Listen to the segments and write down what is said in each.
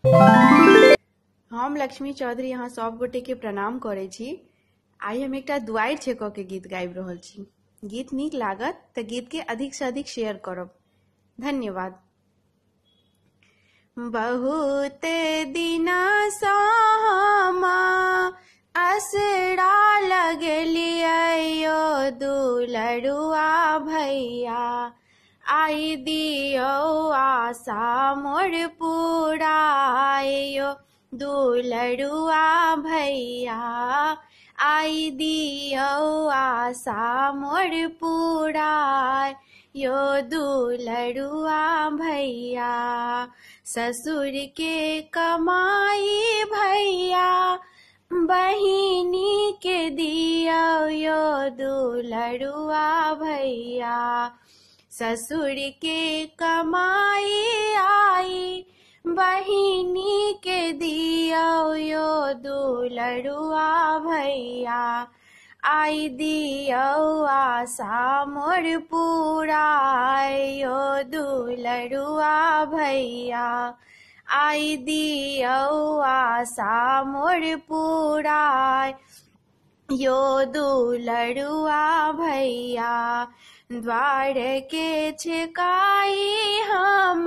हम लक्ष्मी चौधरी यहाँ सब गोटे के प्रणाम करे छी। आई हम एक दुआरि छे क के गीत गाबि रहल छी। गीत नीक लागत तो गीत के अधिक से अधिक शेयर करब। धन्यवाद। बहुत दिना सँ हम असरा लगलियो दुलरुआ भैया, आई दियो आशा मोर पुरायो दुलरुआ भैया, आई दियो आशा मोर पुराय यो दुलरुआ भैया। ससुर के कमाई भैया बहिनी के दियो यो दुलरुआ भैया। ससुर के कमाई आई बहिनी के दियो यो दुलरुआ भैया, आई दियो आशा मोर पुराय यो दुलरुआ भैया, आई दियो आशा मोर पुराय यो दुलरुआ भैया। द्वार के छिकाई हम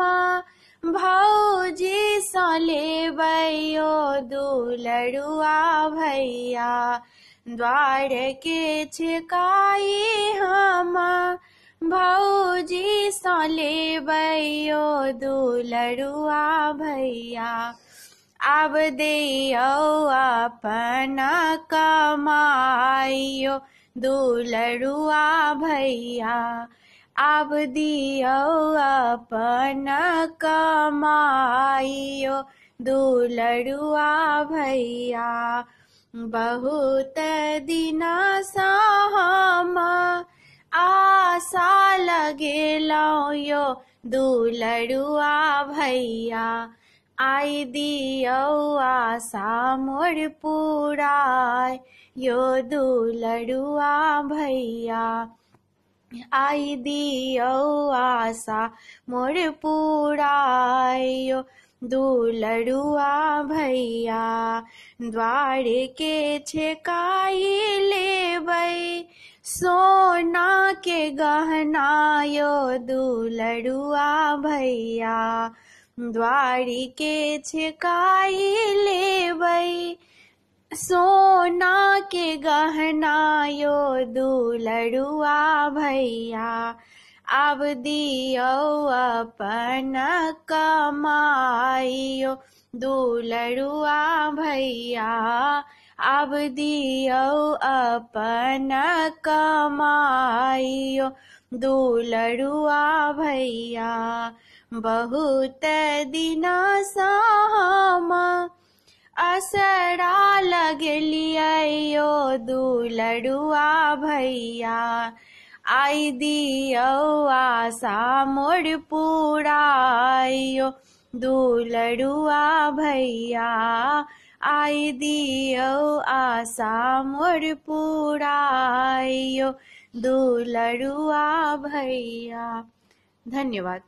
भौजी सँ लेबै यो दुलरुआ भैया। द्वार के छिकाई हम भौजी सँ लेबै यो दुलरुआ भैया। आब दियो अपन कमाइयो दुलरुआ भैया, आब दियो अपन कमाइयो दुलरुआ भैया। बहुत दिना सँ हम आशा लगेलौं यो दुलरुआ भैया, आई दियो आशा मोर पुराय यो दुलरुआ भैया, आई दियो आशा मोर पुराय यो दुलरुआ भैया। द्वार के छिकाई लेबै सोना के गहना यो दुलरुआ भैया। द्वार के छिकाई लेबै सोना के गहना यो दुलरुआ भैया। आब दियो अपन कमाइयो दुलरुआ भैया, आब दियो अपन कमाइयो दुलरुआ भैया। बहुत दिना सँ हम असरा लगलियो दुलरुआ भैया, आई दियो आशा मोर पुरायो दुलरुआ भैया, आई दियो आशा मोर पुरायो दुलरुआ भैया। धन्यवाद।